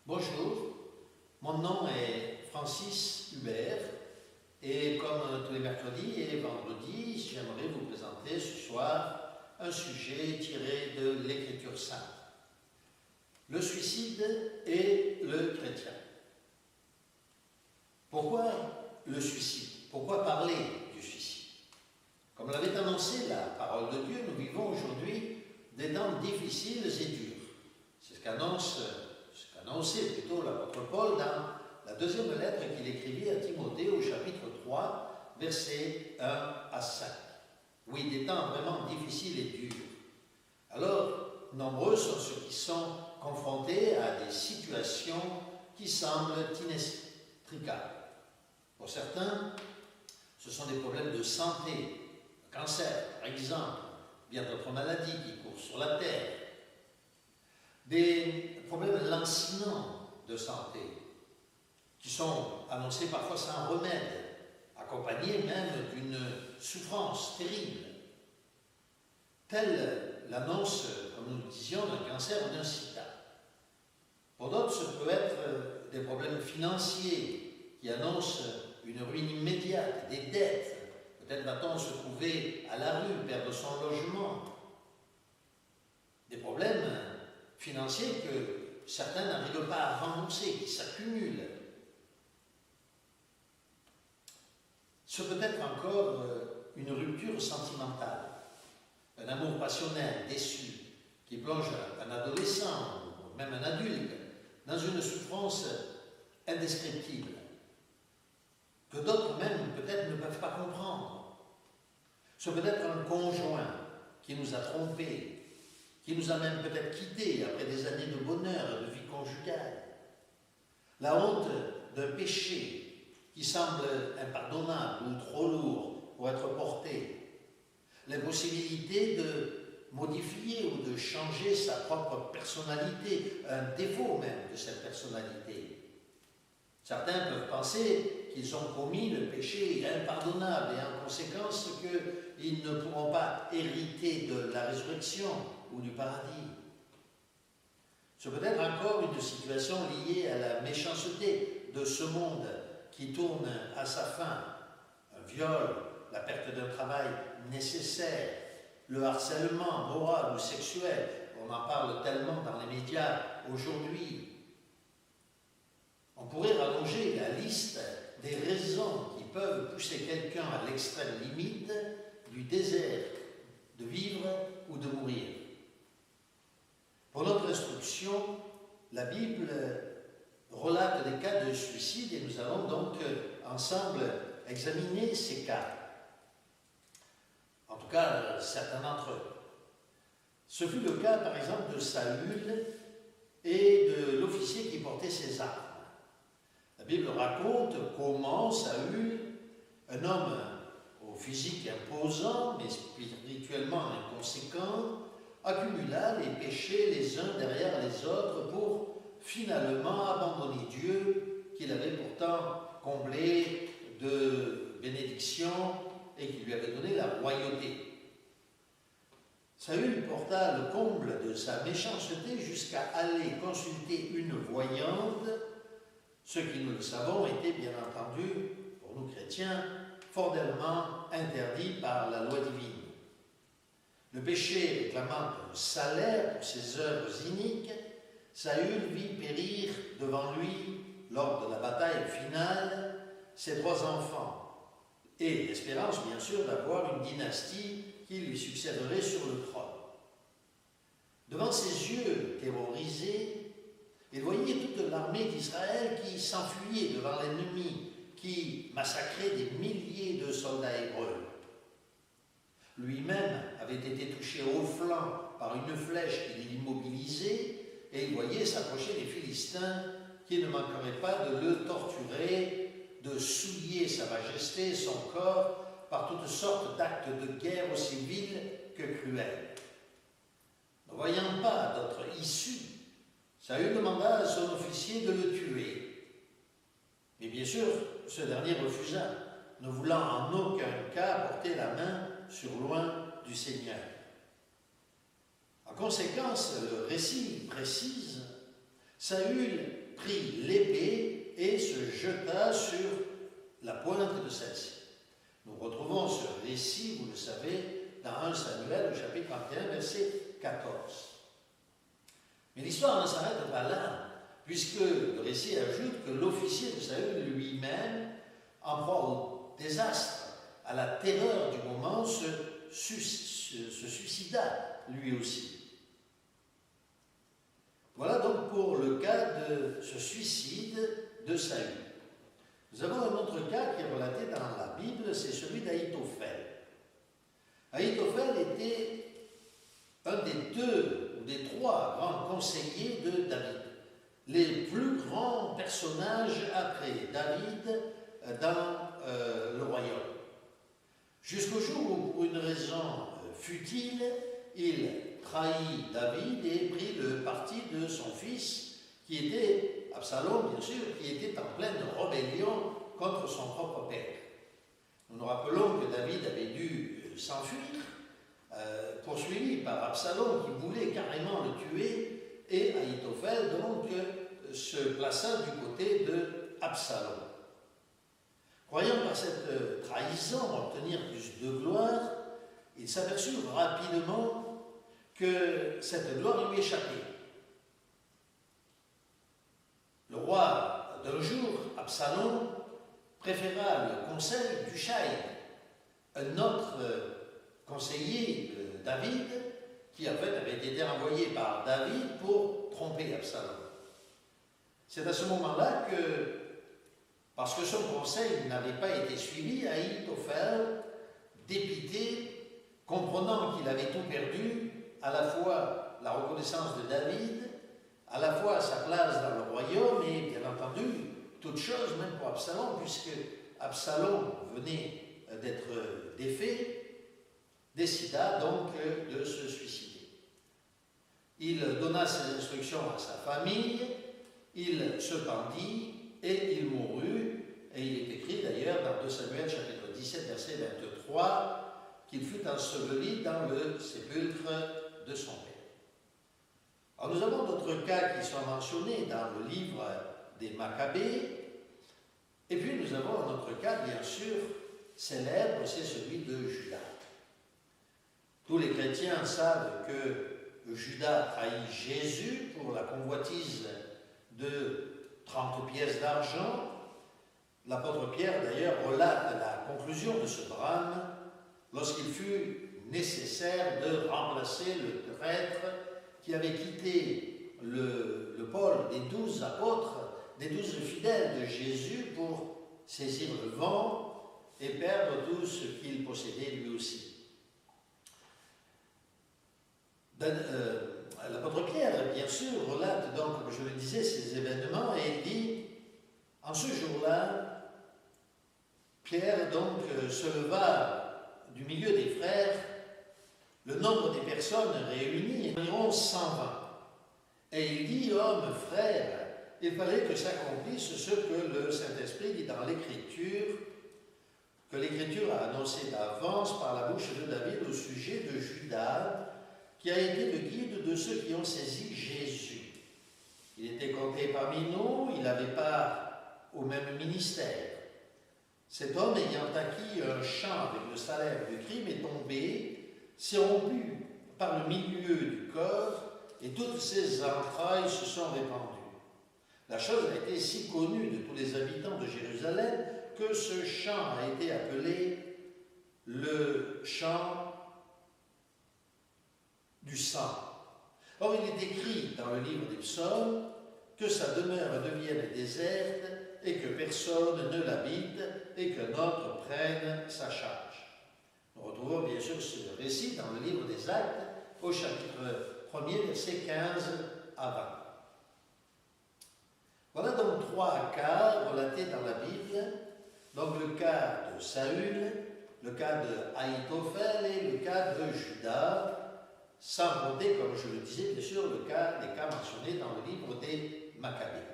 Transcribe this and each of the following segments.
Bonjour, mon nom est Francis Hubert et comme tous les mercredis et vendredis, j'aimerais vous présenter ce soir un sujet tiré de l'Écriture sainte. Le suicide et le chrétien. Pourquoi le suicide? Pourquoi parler du suicide? Comme l'avait annoncé la parole de Dieu, nous vivons aujourd'hui des temps difficiles et durs. C'est ce qu'annonçait plutôt l'apôtre Paul dans la deuxième lettre qu'il écrivit à Timothée au chapitre 3, versets 1 à 5. Oui, des temps vraiment difficiles et durs. Alors, nombreux sont ceux qui sont confrontés à des situations qui semblent inextricables. Pour certains, ce sont des problèmes de santé, le cancer par exemple, bien d'autres maladies qui courent sur la terre, des problèmes lancinants de santé qui sont annoncés parfois sans remède, accompagnés même d'une souffrance terrible, telle l'annonce, comme nous le disions, d'un cancer ou d'un sida. Pour d'autres, ce peut être des problèmes financiers qui annoncent une ruine immédiate, des dettes. Peut-être va-t-on se trouver à la rue, perdre son logement. Des problèmes financiers que certains n'arrivent pas à rembourser, qui s'accumulent. Ce peut être encore une rupture sentimentale, un amour passionnel, déçu, qui plonge un adolescent, ou même un adulte, dans une souffrance indescriptible, que d'autres même peut-être ne peuvent pas comprendre. Ce peut être un conjoint qui nous a trompés, qui nous a même peut-être quittés après des années de bonheur et de vie conjugale. La honte d'un péché qui semble impardonnable ou trop lourd pour être porté. L'impossibilité de modifier ou de changer sa propre personnalité, un défaut même de cette personnalité. Certains peuvent penser qu'ils ont commis le péché impardonnable et en conséquence qu'ils ne pourront pas hériter de la résurrection ou du paradis. Ce peut être encore une situation liée à la méchanceté de ce monde qui tourne à sa fin. Un viol, la perte d'un travail nécessaire, le harcèlement moral ou sexuel, on en parle tellement dans les médias aujourd'hui. On pourrait rallonger la liste des raisons qui peuvent pousser quelqu'un à l'extrême limite du désert de vivre ou de mourir. Pour notre instruction, la Bible relate des cas de suicide et nous allons donc ensemble examiner ces cas. En tout cas, certains d'entre eux. Ce fut le cas, par exemple, de Saül et de l'officier qui portait ses armes. La Bible raconte comment Saül, un homme au physique imposant, mais spirituellement inconséquent, accumula les péchés les uns derrière les autres pour finalement abandonner Dieu, qu'il avait pourtant comblé de bénédictions et qui lui avait donné la royauté. Saül porta le comble de sa méchanceté jusqu'à aller consulter une voyante, ce qui, nous le savons, était bien entendu, pour nous chrétiens, formellement interdit par la loi divine. Le péché réclamant un salaire pour ses œuvres iniques, Saül vit périr devant lui, lors de la bataille finale, ses 3 enfants, et l'espérance, bien sûr, d'avoir une dynastie qui lui succéderait sur le trône. Devant ses yeux terrorisés, il voyait toute l'armée d'Israël qui s'enfuyait devant l'ennemi, qui massacrait des milliers de soldats hébreux. Lui-même avait été touché au flanc par une flèche qui l'immobilisait, et il voyait s'approcher les Philistins qui ne manqueraient pas de le torturer, de souiller sa majesté, son corps, par toutes sortes d'actes de guerre aussi vils que cruels. Ne voyant pas d'autre issue, Saül demanda à son officier de le tuer. Mais bien sûr, ce dernier refusa, ne voulant en aucun cas porter la main sur loin du Seigneur. En conséquence, le récit précise Saül prit l'épée et se jeta sur la pointe de celle-ci. Nous retrouvons ce récit, vous le savez, dans 1 Samuel, au chapitre 31, verset 14. Mais l'histoire ne s'arrête pas là, puisque le récit ajoute que l'officier de Saül lui-même, en proie au désastre, à la terreur du moment, se suicida lui aussi. Voilà donc pour le cas de ce suicide de Saül. Nous avons un autre cas qui est relaté dans la Bible, c'est celui d'Ahitophel. Ahitophel était un des deux ou des trois grands conseillers de David, les plus grands personnages après David dans le royaume. Jusqu'au jour où, pour une raison futile, il trahit David et prit le parti de son fils, qui était Absalom, bien sûr, qui était en pleine rébellion contre son propre père. Nous nous rappelons que David avait dû s'enfuir, poursuivi par Absalom, qui voulait carrément le tuer, et Ahitophel donc se plaça du côté de Absalom. Croyant par cette trahison obtenir plus de gloire, il s'aperçut rapidement que cette gloire lui échappait. Le roi, d'un jour, Absalom, préféra le conseil d'Hushai, un autre conseiller de David, qui en fait avait été envoyé par David pour tromper Absalom. C'est à ce moment-là que, parce que son conseil n'avait pas été suivi, Ahitophel, dépité, comprenant qu'il avait tout perdu, à la fois la reconnaissance de David, à la fois sa place dans le royaume et bien entendu toute chose, même pour Absalom, puisque Absalom venait d'être défait, décida donc de se suicider. Il donna ses instructions à sa famille, il se pendit et il mourut, et il est écrit d'ailleurs dans 2 Samuel chapitre 17 verset 23 qu'il fut enseveli dans le sépulcre de son père. Alors nous avons d'autres cas qui sont mentionnés dans le livre des Maccabées, et puis nous avons un autre cas bien sûr célèbre, c'est celui de Judas. Tous les chrétiens savent que Judas trahit Jésus pour la convoitise de 30 pièces d'argent. L'apôtre Pierre d'ailleurs relate la conclusion de ce drame lorsqu'il fut nécessaire de remplacer le prêtre qui avait quitté le pôle des 12 apôtres, des 12 fidèles de Jésus pour saisir le vent et perdre tout ce qu'il possédait lui aussi. L'apôtre Pierre, bien sûr, relate donc, comme je le disais, ces événements et dit, en ce jour-là, Pierre donc se leva du milieu des frères, le nombre des personnes réunies est environ 120. Et il dit, hommes, frères, il fallait que s'accomplisse ce que le Saint-Esprit dit dans l'Écriture, que l'Écriture a annoncé d'avance par la bouche de David au sujet de Judas, qui a été le guide de ceux qui ont saisi Jésus. Il était compté parmi nous, il avait part au même ministère. Cet homme, ayant acquis un champ avec le salaire du crime, est tombé, s'est rompu par le milieu du corps, et toutes ses entrailles se sont répandues. La chose a été si connue de tous les habitants de Jérusalem que ce champ a été appelé le champ du sang. Or, il est écrit dans le livre des psaumes que sa demeure devienne déserte et que personne ne l'habite et que notre prenne sa charge. Nous retrouvons bien sûr ce récit dans le livre des Actes au chapitre 1er, versets 15 à 20. Voilà donc 3 cas relatés dans la Bible. Donc le cas de Saül, le cas de Ahitophel et le cas de Judas, sans compter, comme je le disais, bien sûr, les cas mentionnés dans le livre des Maccabées.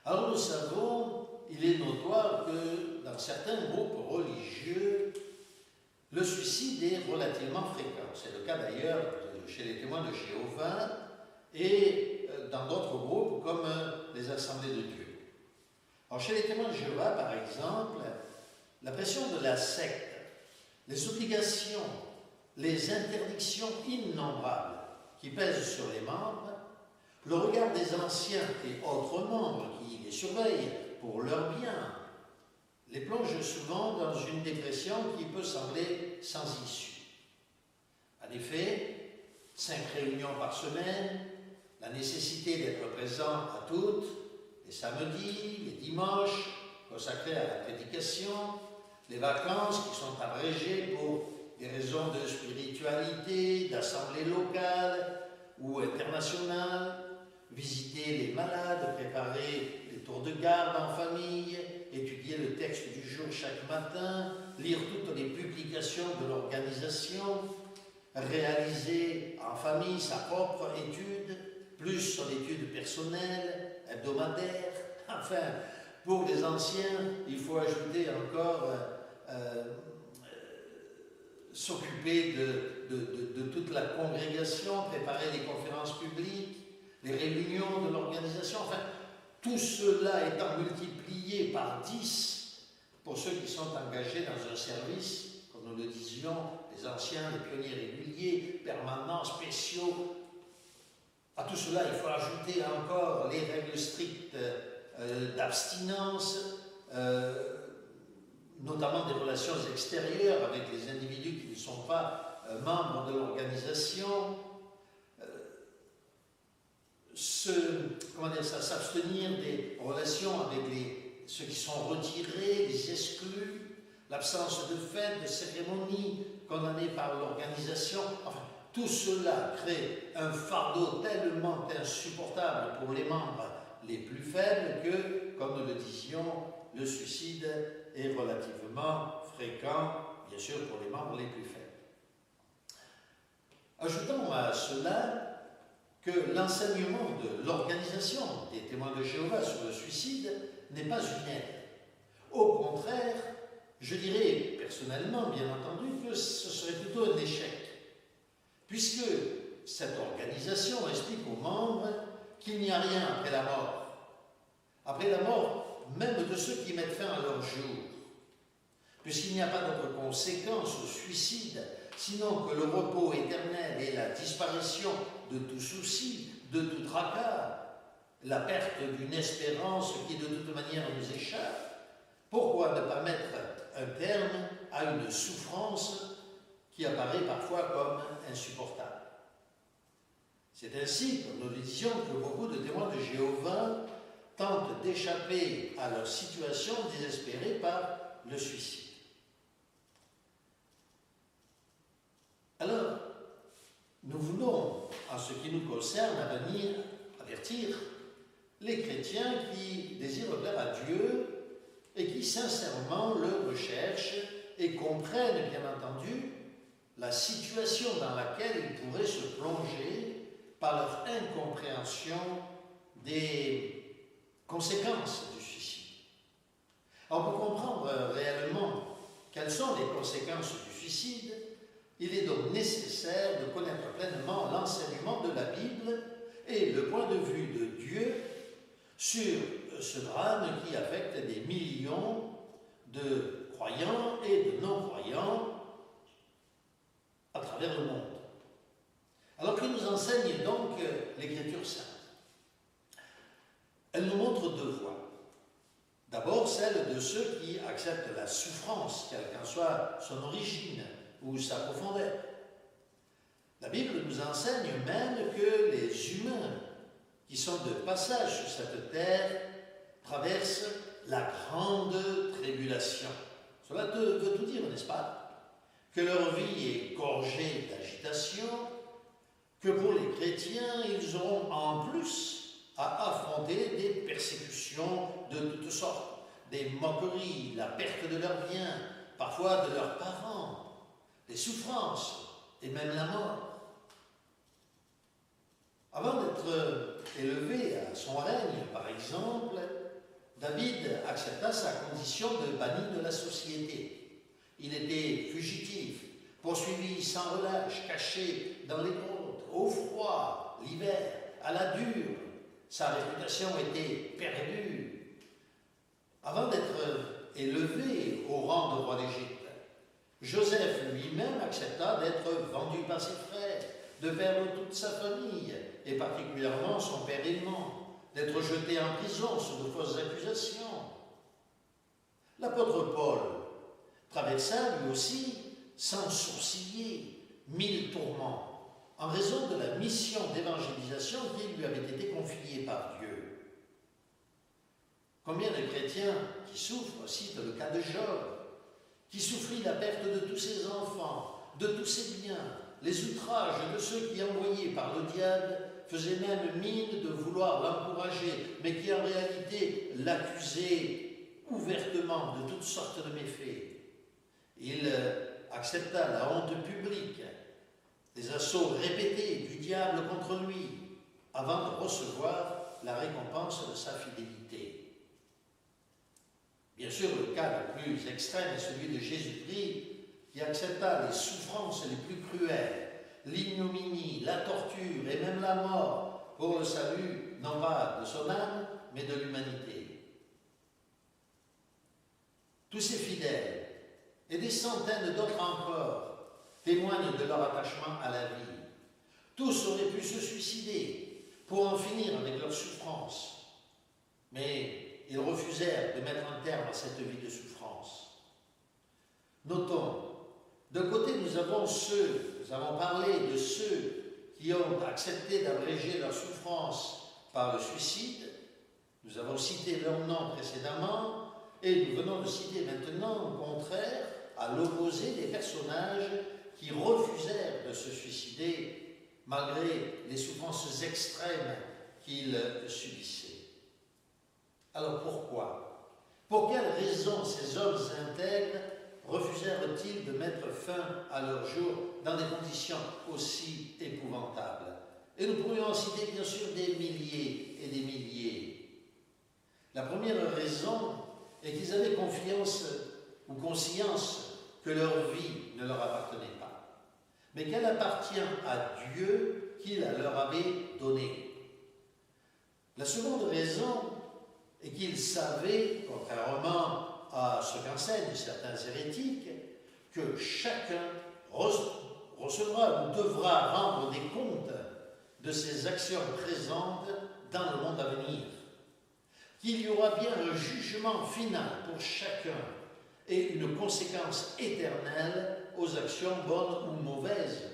Alors nous savons, il est notoire que dans certains groupes religieux, le suicide est relativement fréquent. C'est le cas d'ailleurs chez les témoins de Jéhovah, et dans d'autres groupes comme les Assemblées de Dieu. Alors, chez les témoins de Jéhovah, par exemple, la pression de la secte, les obligations, les interdictions innombrables qui pèsent sur les membres, le regard des anciens et autres membres qui les surveillent pour leur bien, les plonge souvent dans une dépression qui peut sembler sans issue. En effet, 5 réunions par semaine, la nécessité d'être présent à toutes, les samedis, les dimanches, consacrés à la prédication, les vacances qui sont abrégées pour des raisons de spiritualité, d'assemblée locale ou internationale, visiter les malades, préparer les tours de garde en famille, étudier le texte du jour chaque matin, lire toutes les publications de l'organisation, réaliser en famille sa propre étude, plus son étude personnelle, hebdomadaire. Enfin, pour les anciens, il faut ajouter encore s'occuper de toute la congrégation, préparer les conférences publiques, les réunions de l'organisation. Enfin, tout cela étant multiplié par 10 pour ceux qui sont engagés dans un service, comme nous le disions, les anciens, les pionniers réguliers, permanents, spéciaux. À tout cela, il faut ajouter encore les règles strictes d'abstinence, notamment des relations extérieures avec les individus qui ne sont pas membres de l'organisation, s'abstenir des relations avec ceux qui sont retirés, les exclus, l'absence de fêtes, de cérémonies condamnées par l'organisation. Enfin, tout cela crée un fardeau tellement insupportable pour les membres les plus faibles que, comme nous le disions, le suicide est relativement fréquent, bien sûr, pour les membres les plus faibles. Ajoutons à cela que l'enseignement de l'organisation des témoins de Jéhovah sur le suicide n'est pas une aide. Au contraire, je dirais personnellement, bien entendu, que ce serait plutôt un échec, puisque cette organisation explique aux membres qu'il n'y a rien après la mort. Après la mort, même de ceux qui mettent fin à leur jour, puisqu'il n'y a pas d'autre conséquence au suicide, sinon que le repos éternel et la disparition de tout souci, de tout tracas, la perte d'une espérance qui de toute manière nous échappe. Pourquoi ne pas mettre un terme à une souffrance qui apparaît parfois comme insupportable? C'est ainsi, comme nous le disions, que beaucoup de témoins de Jéhovah tentent d'échapper à leur situation désespérée par le suicide. Alors, nous voulons, en ce qui nous concerne, à venir avertir les chrétiens qui désirent plaire à Dieu et qui sincèrement le recherchent et comprennent, bien entendu, la situation dans laquelle ils pourraient se plonger par leur incompréhension des conséquences du suicide. Alors, pour comprendre réellement quelles sont les conséquences du suicide, il est donc nécessaire de connaître pleinement l'enseignement de la Bible et le point de vue de Dieu sur ce drame qui affecte des millions de croyants et de non-croyants à travers le monde. Alors que nous enseigne donc l'Écriture sainte? Elle nous montre 2 voies. D'abord, celle de ceux qui acceptent la souffrance, quelle qu'en soit son origine ou sa profondeur. La Bible nous enseigne même que les humains qui sont de passage sur cette terre traversent la grande tribulation. Cela veut tout dire, n'est-ce pas? Que leur vie est gorgée d'agitation, que pour les chrétiens, ils auront en plus à affronter des persécutions de toutes sortes, des moqueries, la perte de leurs biens, parfois de leurs parents, des souffrances et même la mort. Avant d'être élevé à son règne, par exemple, David accepta sa condition de banni de la société. Il était fugitif, poursuivi sans relâche, caché dans les grottes, au froid, l'hiver, à la dure. Sa réputation était perdue. Avant d'être élevé au rang de roi d'Égypte, Joseph lui-même accepta d'être vendu par ses frères, de perdre toute sa famille, et particulièrement son père aimant, d'être jeté en prison sous de fausses accusations. L'apôtre Paul traversa lui aussi, sans sourciller, 1000 tourments, en raison de la mission d'évangélisation qui lui avait été confiée par Dieu. Combien de chrétiens qui souffrent, cite le cas de Job, qui souffrit la perte de tous ses enfants, de tous ses biens, les outrages de ceux qui, envoyés par le diable, faisaient même mine de vouloir l'encourager, mais qui en réalité l'accusaient ouvertement de toutes sortes de méfaits. Il accepta la honte publique, les assauts répétés du diable contre lui, avant de recevoir la récompense de sa fidélité. Bien sûr, le cas le plus extrême est celui de Jésus-Christ, qui accepta les souffrances les plus cruelles, l'ignominie, la torture et même la mort pour le salut, non pas de son âme, mais de l'humanité. Tous ces fidèles, et des centaines d'autres encore, témoignent de leur attachement à la vie. Tous auraient pu se suicider pour en finir avec leurs souffrances, mais ils refusèrent de mettre un terme à cette vie de souffrance. Notons, d'un côté nous avons parlé de ceux qui ont accepté d'abréger leur souffrance par le suicide. Nous avons cité leur nom précédemment, et nous venons de citer maintenant, au contraire, à l'opposé, des personnages qui refusèrent de se suicider malgré les souffrances extrêmes qu'ils subissaient. Alors pourquoi? Pour quelles raisons ces hommes intègres refusèrent-ils de mettre fin à leur jour dans des conditions aussi épouvantables? Et nous pourrions en citer bien sûr des milliers et des milliers. La première raison est qu'ils avaient confiance ou conscience que leur vie ne leur appartenait pas, mais qu'elle appartient à Dieu qui la leur avait donnée. La seconde raison est qu'ils savaient, contrairement à ce qu'enseignent certains hérétiques, que chacun recevra ou devra rendre des comptes de ses actions présentes dans le monde à venir, qu'il y aura bien un jugement final pour chacun et une conséquence éternelle aux actions bonnes ou mauvaises.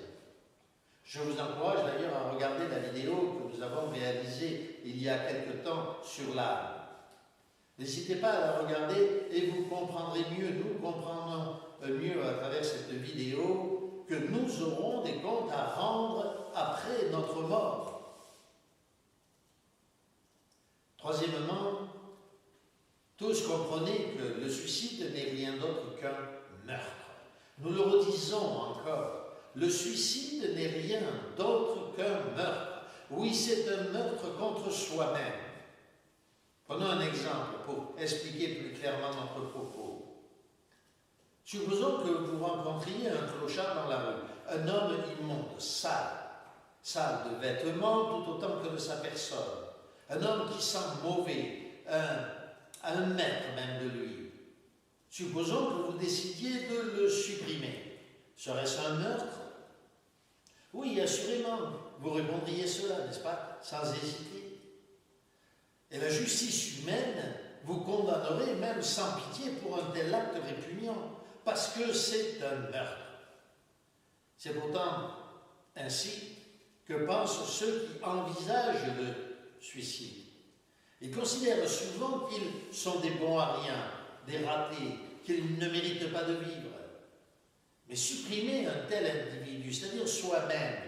Je vous encourage d'ailleurs à regarder la vidéo que nous avons réalisée il y a quelque temps sur l'âme. N'hésitez pas à la regarder et vous comprendrez mieux, nous comprendrons mieux à travers cette vidéo que nous aurons des comptes à rendre après notre mort. Troisièmement, tous comprenez que le suicide n'est rien d'autre qu'un meurtre. Nous le redisons encore, le suicide n'est rien d'autre qu'un meurtre. Oui, c'est un meurtre contre soi-même. Prenons un exemple pour expliquer plus clairement notre propos. Supposons que vous rencontriez un clochard dans la rue, un homme immonde, sale de vêtements tout autant que de sa personne, un homme qui sent mauvais, un mètre même de lui. Supposons que vous décidiez de le supprimer. Serait-ce un meurtre? Oui, assurément, vous répondriez cela, n'est-ce pas, sans hésiter. Et la justice humaine vous condamnerait même sans pitié pour un tel acte répugnant, parce que c'est un meurtre. C'est pourtant ainsi que pensent ceux qui envisagent le suicide. Ils considèrent souvent qu'ils sont des bons à rien, des ratés, qu'ils ne méritent pas de vivre. Mais supprimer un tel individu, c'est-à-dire soi-même,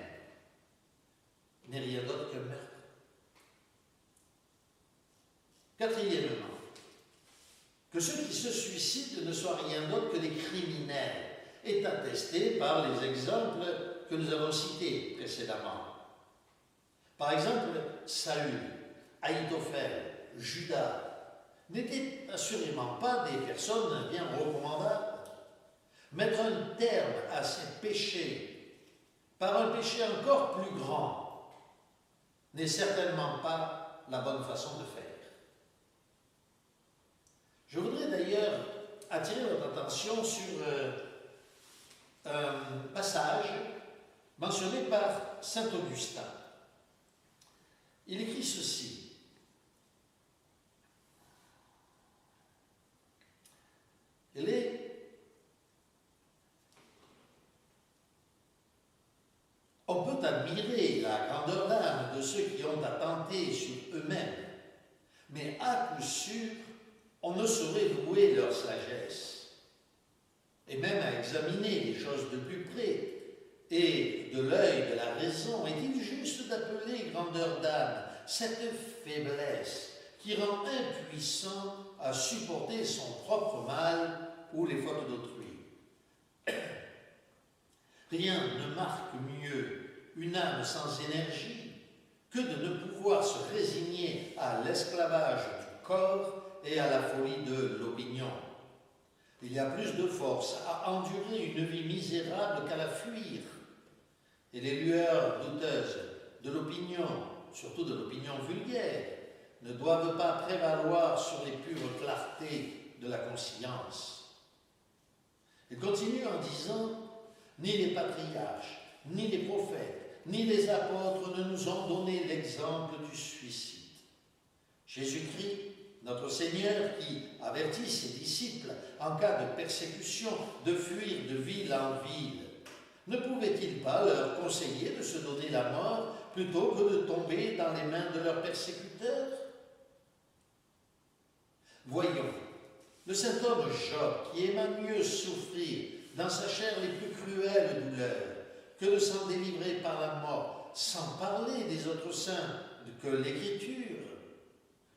n'est rien d'autre qu'un meurtre. Quatrièmement, que ceux qui se suicident ne soient rien d'autre que des criminels, est attesté par les exemples que nous avons cités précédemment. Par exemple, Saül, Ahitophel, Judas n'étaient assurément pas des personnes bien recommandables. Mettre un terme à ces péchés par un péché encore plus grand n'est certainement pas la bonne façon de faire. Je voudrais d'ailleurs attirer votre attention sur un passage mentionné par saint Augustin. Il écrit ceci: on peut admirer la grandeur d'âme de ceux qui ont attenté sur eux-mêmes, mais à coup sûr, on ne saurait louer leur sagesse. Et même à examiner les choses de plus près, et de l'œil de la raison, est-il juste d'appeler grandeur d'âme cette faiblesse qui rend impuissant à supporter son propre mal ou les fautes d'autrui? Rien ne marque mieux une âme sans énergie que de ne pouvoir se résigner à l'esclavage du corps et à la folie de l'opinion. Il y a plus de force à endurer une vie misérable qu'à la fuir. Et les lueurs douteuses de l'opinion, surtout de l'opinion vulgaire, ne doivent pas prévaloir sur les pures clartés de la conscience. Il continue en disant: ni les patriarches, ni les prophètes, ni les apôtres ne nous ont donné l'exemple du suicide. Jésus-Christ, notre Seigneur, qui avertit ses disciples en cas de persécution de fuir de ville en ville, ne pouvait-il pas leur conseiller de se donner la mort plutôt que de tomber dans les mains de leurs persécuteurs? Voyons, le saint homme Job, qui aima mieux souffrir dans sa chair les plus cruelles douleurs que de s'en délivrer par la mort, sans parler des autres saints que l'Écriture,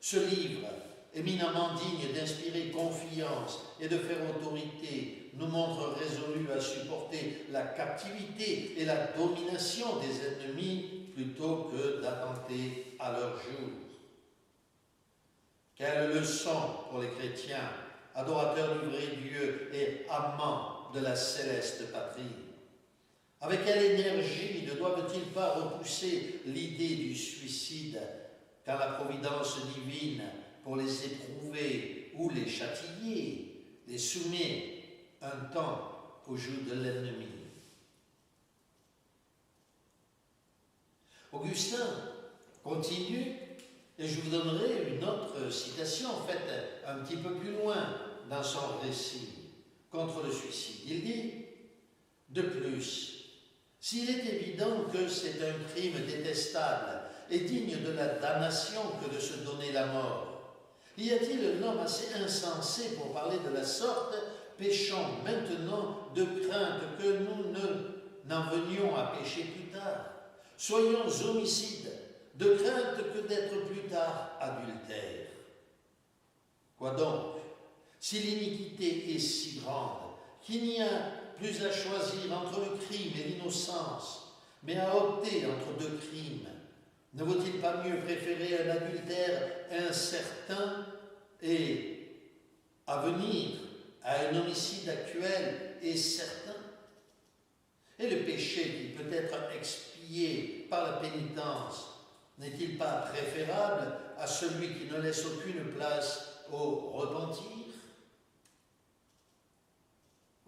ce livre, éminemment digne d'inspirer confiance et de faire autorité, nous montre résolus à supporter la captivité et la domination des ennemis plutôt que d'attenter à leur jour. Quelle leçon pour les chrétiens, adorateurs du vrai Dieu et amants de la céleste patrie! Avec quelle énergie ne doivent-ils pas repousser l'idée du suicide quand la providence divine, pour les éprouver ou les châtier, les soumet un temps au joug de l'ennemi. Augustin continue, et je vous donnerai une autre citation faite un petit peu plus loin dans son récit contre le suicide. Il dit: de plus, s'il est évident que c'est un crime détestable et digne de la damnation que de se donner la mort, y a-t-il un homme assez insensé pour parler de la sorte? Péchons maintenant de crainte que nous n'en venions à pécher plus tard. Soyons homicides, de crainte que d'être plus tard adultères. Quoi donc? Si l'iniquité est si grande qu'il n'y a plus à choisir entre le crime et l'innocence, mais à opter entre deux crimes, ne vaut-il pas mieux préférer un adultère incertain et à venir à un homicide actuel et certain? Et le péché qui peut être expié par la pénitence n'est-il pas préférable à celui qui ne laisse aucune place au repentir?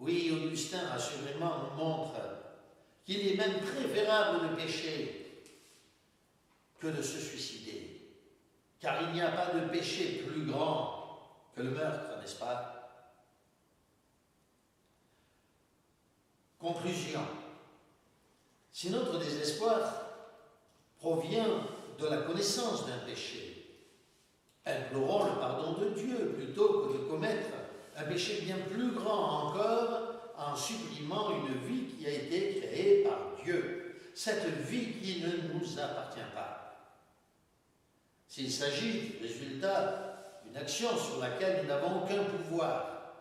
Oui, Augustin, assurément, nous montre qu'il est même préférable de pécher que de se suicider. Car il n'y a pas de péché plus grand que le meurtre, n'est-ce pas? Conclusion. Si notre désespoir provient de la connaissance d'un péché, implorons le pardon de Dieu plutôt que de commettre un péché bien plus grand encore en supprimant une vie qui a été créée par Dieu, cette vie qui ne nous appartient pas. S'il s'agit du résultat d'une action sur laquelle nous n'avons aucun pouvoir,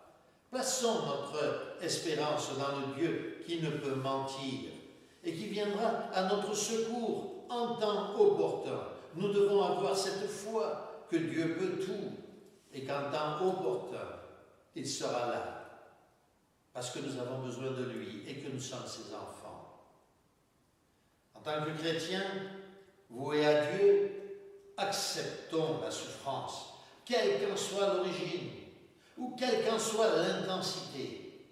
plaçons notre espérance dans le Dieu qui ne peut mentir et qui viendra à notre secours en temps opportun. Nous devons avoir cette foi que Dieu peut tout et qu'en temps opportun, il sera là, parce que nous avons besoin de lui et que nous sommes ses enfants. En tant que chrétiens, voués à Dieu, acceptons la souffrance, quelle qu'en soit l'origine ou quelle qu'en soit l'intensité,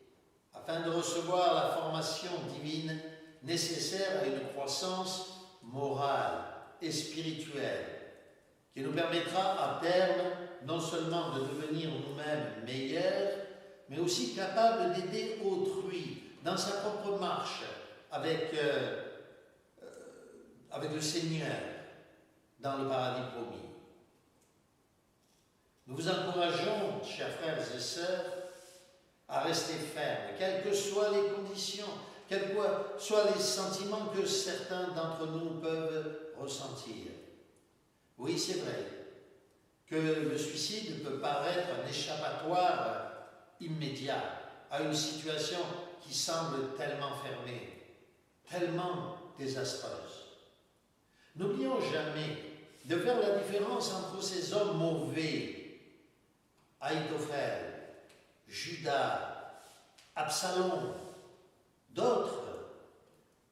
afin de recevoir la formation divine nécessaire à une croissance morale et spirituelle, qui nous permettra à terme non seulement de devenir nous-mêmes meilleurs, mais aussi capables d'aider autrui dans sa propre marche avec le Seigneur dans le paradis promis. Nous vous encourageons, chers frères et sœurs, à rester fermes, quelles que soient les conditions, quels que soient les sentiments que certains d'entre nous peuvent ressentir. Oui, c'est vrai que le suicide peut paraître un échappatoire immédiat à une situation qui semble tellement fermée, tellement désastreuse. N'oublions jamais de faire la différence entre ces hommes mauvais, Ahitophel, Judas, Absalom, d'autres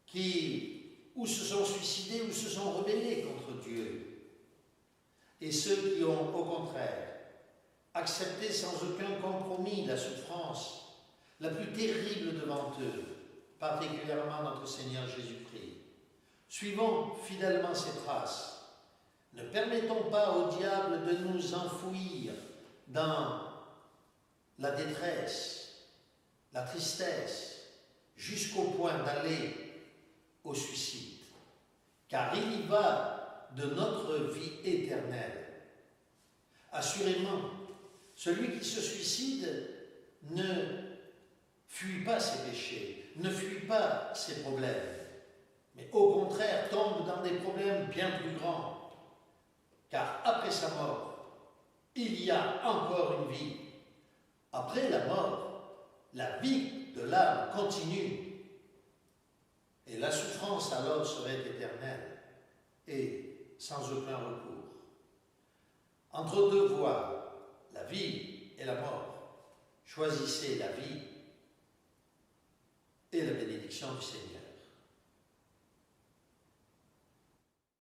qui ou se sont suicidés ou se sont rebellés contre Dieu, et ceux qui ont au contraire accepté sans aucun compromis la souffrance la plus terrible devant eux, particulièrement notre Seigneur Jésus-Christ. Suivons fidèlement ses traces. Ne permettons pas au diable de nous enfouir dans la détresse, la tristesse, jusqu'au point d'aller au suicide. Car il y va de notre vie éternelle. Assurément, celui qui se suicide ne fuit pas ses péchés, ne fuit pas ses problèmes, mais au contraire tombe dans des problèmes bien plus grands. Car après sa mort, il y a encore une vie. Après la mort, la vie de l'âme continue. Et la souffrance alors serait éternelle et sans aucun recours. Entre deux voies, la vie et la mort, choisissez la vie et la bénédiction du Seigneur.